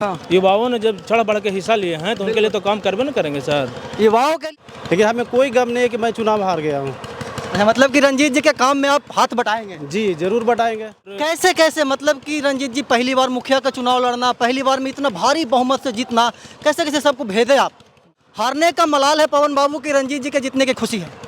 हाँ। युवाओं ने जब चढ़ बढ़ के हिस्सा लिए हैं तो उनके लिए तो काम करबे न करेंगे सर। युवाओं के लेकिन हमें कोई गम नहीं है कि मैं चुनाव हार गया हूँ। अच्छा, मतलब कि रंजीत जी के काम में आप हाथ बटाएंगे। जी जरूर बटाएंगे। कैसे कैसे, मतलब कि रंजीत जी पहली बार मुखिया का चुनाव लड़ना, पहली बार में इतना भारी बहुमत से जीतना, कैसे कैसे सबको भेदे आप? हारने का मलाल है पवन बाबू की, रंजीत जी के जीतने की खुशी है।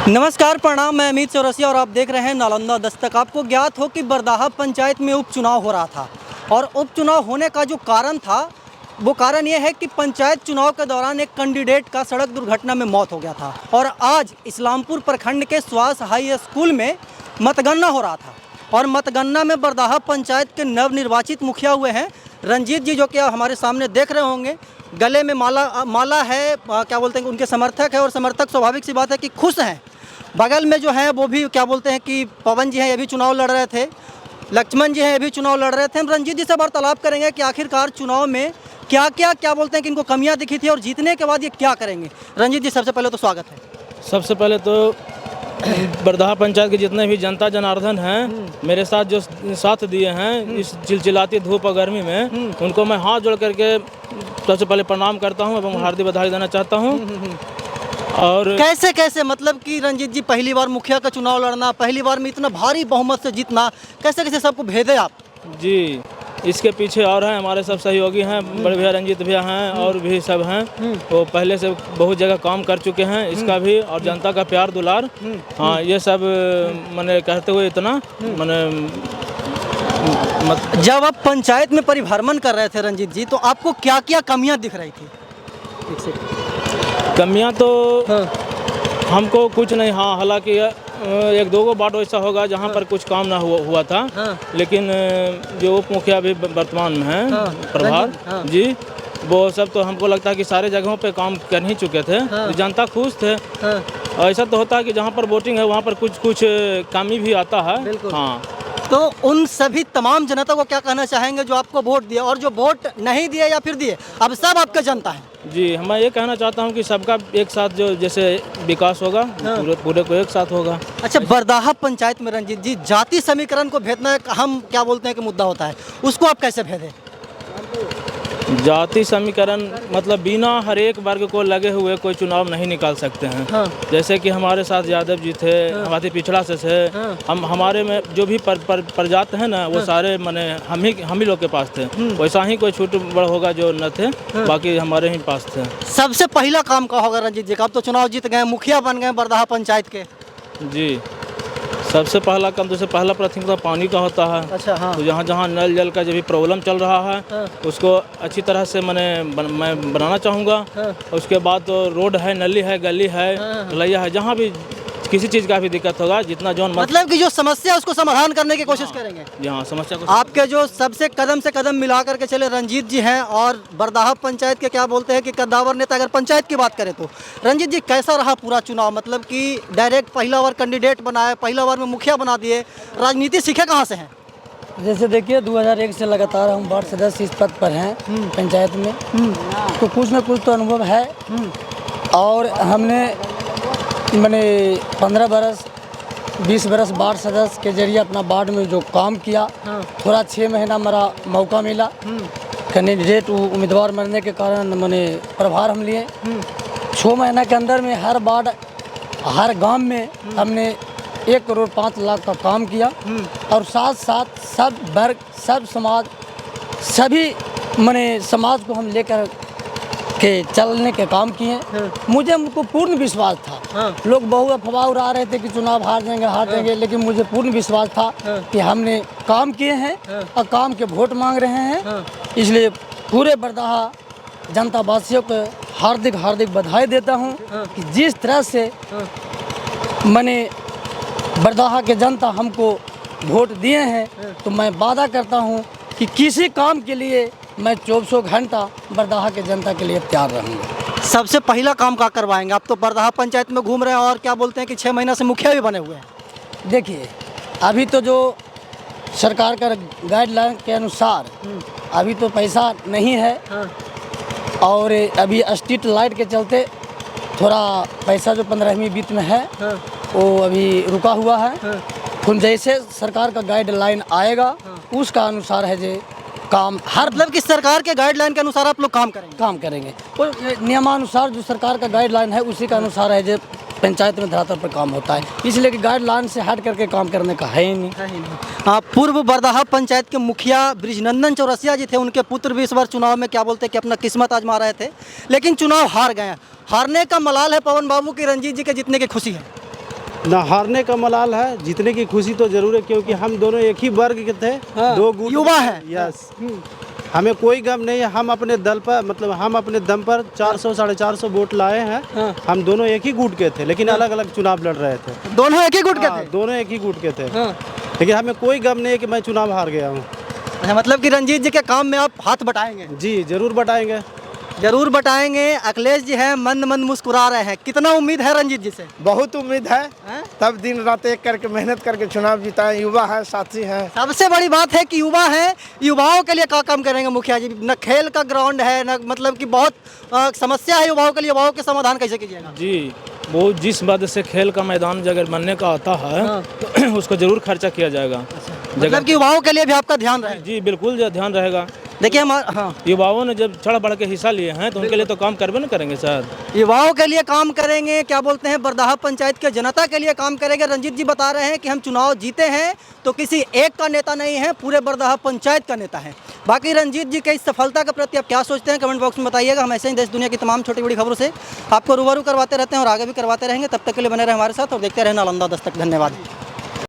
नमस्कार, प्रणाम। मैं अमित चौरसिया और आप देख रहे हैं नालंदा दस्तक। आपको ज्ञात हो कि बरदाहा पंचायत में उपचुनाव हो रहा था और उपचुनाव होने का जो कारण था वो कारण ये है कि पंचायत चुनाव के दौरान एक कैंडिडेट का सड़क दुर्घटना में मौत हो गया था और आज इस्लामपुर प्रखंड के स्वास हाई स्कूल में मतगणना हो रहा था और मतगणना में बरदाहा पंचायत के नवनिर्वाचित मुखिया हुए हैं रंजीत जी, जो कि आप हमारे सामने देख रहे होंगे। गले में माला है, क्या बोलते हैं, उनके समर्थक है और समर्थक स्वाभाविक सी बात है कि खुश हैं। बगल में जो है वो भी क्या बोलते हैं कि पवन जी हैं, ये भी चुनाव लड़ रहे थे। लक्ष्मण जी हैं, ये भी चुनाव लड़ रहे थे। हम रंजीत जी से वार्तालाप करेंगे कि आखिरकार चुनाव में क्या बोलते हैं कि इनको कमियां दिखी थी और जीतने के बाद ये क्या करेंगे। रंजीत जी, सबसे पहले तो स्वागत है। सबसे पहले तो बरदाहा पंचायत के जितने भी जनता जनार्दन हैं, मेरे साथ जो साथ दिए हैं इस चिलचिलाती धूप और गर्मी में, उनको मैं हाथ जोड़ करके सबसे पहले प्रणाम करता हूं एवं हार्दिक बधाई देना चाहता हूं। और कैसे कैसे, मतलब कि रंजीत जी पहली बार मुखिया का चुनाव लड़ना, पहली बार में इतना भारी बहुमत से जीतना, कैसे कैसे सबको भेदे आप? जी, इसके पीछे और हैं हमारे सब सहयोगी हैं, बड़े भैया रंजीत भैया हैं और भी सब हैं। वो पहले से बहुत जगह काम कर चुके हैं, इसका भी और जनता का प्यार दुलार, हाँ, ये सब मैंने कहते हुए इतना मैंने जब आप पंचायत में परिभ्रमण कर रहे थे रंजीत जी, तो आपको क्या क्या कमियां दिख रही थी? कमियां तो हमको कुछ नहीं, हाँ, हालांकि एक दो वार्ड ऐसा होगा जहाँ पर कुछ काम ना हुआ था, लेकिन जो उप मुखिया अभी वर्तमान में है प्रभार जी, वो सब तो हमको लगता है कि सारे जगहों पे काम कर ही चुके थे। जनता खुश थे। ऐसा तो होता है कि जहाँ पर वोटिंग है वहाँ पर कुछ कमी भी आता है। हाँ, तो उन सभी तमाम जनता को क्या कहना चाहेंगे जो आपको वोट दिया और जो वोट नहीं दिए या फिर दिए, अब सब आपका जनता है? जी, मैं ये कहना चाहता हूँ कि सबका एक साथ जो जैसे विकास होगा, पूरे को एक साथ होगा। अच्छा, बरदाहा पंचायत में रंजीत जी जाति समीकरण को भेदना एक अहम क्या बोलते हैं कि मुद्दा होता है, उसको आप कैसे भेदें? जाति समीकरण मतलब बिना हर एक वर्ग को लगे हुए कोई चुनाव नहीं निकाल सकते हैं। जैसे कि हमारे साथ यादव जी थे, हमारे पिछड़ा से थे, हमारे में जो भी प्रजात है ना, वो सारे माने हम ही लोग के पास थे। वैसा ही कोई छोटे बड़ होगा जो न थे, बाकी हमारे ही पास थे। सबसे पहला काम क्या होगा रंजीत जी का? आप तो चुनाव जीत गए, मुखिया बन गए बरदाहा पंचायत के। जी, सबसे पहला काम, जैसे पहला प्राथमिकता पानी का होता है। अच्छा, हाँ। तो जहाँ जहाँ नल जल का जो भी प्रॉब्लम चल रहा है, उसको अच्छी तरह से मैं बनाना चाहूँगा। उसके बाद तो रोड है, नली है, गली है, ढलैया है, जहाँ भी किसी चीज़ का भी दिक्कत होगा, जितना जो मतलब कि जो समस्या है उसको समाधान करने की कोशिश करेंगे। यहाँ समस्या को आपके जो सबसे कदम से कदम मिला करके चले रंजीत जी हैं और बरदाहा पंचायत के क्या बोलते हैं कि कद्दावर नेता। अगर पंचायत की बात करें तो रंजीत जी कैसा रहा पूरा चुनाव? मतलब कि डायरेक्ट पहला बार कैंडिडेट बनाए, पहला बार में मुखिया बना दिए, राजनीति सीखे कहाँ से हैं? जैसे देखिए 2001 से लगातार हम वार्ड सदस्य इस पद पर हैं पंचायत में, तो कुछ न कुछ तो अनुभव है। और हमने मैंने 15 बरस 20 बरस वार्ड सदस्य के जरिए अपना वार्ड में जो काम किया, थोड़ा 6 महीना मेरा मौका मिला। कैंडिडेट उम्मीदवार बनने के कारण मैंने प्रभार हम लिए। 6 महीना के अंदर में हर वार्ड हर गांव में हमने 1 करोड़ 5 लाख का काम किया और साथ साथ सब वर्ग, सब समाज, सभी मैंने समाज को हम लेकर के चलने के काम किए। मुझे उनको पूर्ण विश्वास था। लोग बहुत अफवाह उड़ा रहे थे कि चुनाव हार जाएंगे, लेकिन मुझे पूर्ण विश्वास था कि हमने काम किए हैं और काम के वोट मांग रहे हैं। इसलिए पूरे बरदाहा जनता वासियों को हार्दिक बधाई देता हूं कि जिस तरह से मैंने बरदाहा के जनता हमको वोट दिए हैं, तो मैं वादा करता हूं कि किसी काम के लिए मैं 24 घंटा बरदाहा के जनता के लिए तैयार रहूँगा। सबसे पहला काम क्या करवाएंगे? आप तो बरदाहा पंचायत में घूम रहे हैं और क्या बोलते हैं कि 6 महीना से मुखिया भी बने हुए हैं। देखिए, अभी तो जो सरकार का गाइडलाइन के अनुसार अभी तो पैसा नहीं है और अभी स्ट्रीट लाइट के चलते थोड़ा पैसा जो 15वीं वित्त में है वो अभी रुका हुआ है। फिर जैसे सरकार का गाइडलाइन आएगा उसका अनुसार है जे काम हर मतलब कि सरकार के गाइडलाइन के अनुसार आप लोग काम करेंगे। वो नियमानुसार जो सरकार का गाइडलाइन है उसी का अनुसार है जो पंचायत में धरातल पर काम होता है, इसलिए कि गाइडलाइन से हट करके काम करने का है ही नहीं। पूर्व बरदाहा पंचायत के मुखिया बृजनंदन चौरसिया जी थे, उनके पुत्र भी इस बार चुनाव में क्या बोलते हैं कि अपना किस्मत आजमा रहे थे, लेकिन चुनाव हार गए। हारने का मलाल है पवन बाबू की, रंजीत जी के जीतने की खुशी है? ना हारने का मलाल है, जीतने की खुशी तो जरूर है, क्योंकि हम दोनों एक ही वर्ग के थे। दो गुट युवा हैं। यस, हमें कोई गम नहीं है। हम अपने दल पर मतलब हम अपने दम पर 400 450 वोट लाए हैं। हम दोनों एक ही गुट के थे, लेकिन अलग अलग चुनाव लड़ रहे थे। दोनों एक ही गुट के हाँ, थे? दोनों एक ही गुट के थे। लेकिन हमें कोई गम नहीं है कि मैं चुनाव हार गया हूँ। अच्छा, मतलब कि रंजीत जी के काम में आप हाथ बटाएंगे? जी जरूर बटाएंगे। जरूर बटाएंगे। अखिलेश जी हैं, मंद मंद मुस्कुरा रहे हैं। कितना उम्मीद है रंजीत जी से? बहुत उम्मीद है। तब दिन रात एक करके मेहनत करके चुनाव जीताए। युवा है, साथी हैं। सबसे बड़ी बात है कि युवा हैं, युवाओं के लिए क्या काम करेंगे मुखिया जी? न खेल का ग्राउंड है, न मतलब कि बहुत समस्या है युवाओं के लिए, युवाओं के समाधान कैसे कीजिएगा? जी, वो जिस वजह से खेल का मैदान अगर बनने का आता है तो उसको जरूर खर्चा किया जाएगा। मतलब कि युवाओं के लिए भी आपका ध्यान रहे? जी बिल्कुल ध्यान रहेगा। देखिए हाँ, युवाओं ने जब चढ़ बढ़ के हिस्सा लिए हैं तो उनके लिए तो काम करबे न करेंगे सर। युवाओं के लिए काम करेंगे, क्या बोलते हैं, बरदाहा पंचायत के जनता के लिए काम करेंगे। रंजीत जी बता रहे हैं कि हम चुनाव जीते हैं तो किसी एक का नेता नहीं है, पूरे बरदाहा पंचायत का नेता है। बाकी रंजीत जी के इस सफलता के प्रति आप क्या सोचते हैं, कमेंट बॉक्स में बताइएगा। हम ऐसे ही देश दुनिया की तमाम छोटी बड़ी खबरों से आपको रूबरू करवाते रहते हैं और आगे भी करवाते रहेंगे। तब तक के लिए बने रहे हमारे साथ और देखते रहे नालंदा दस्तक। धन्यवाद।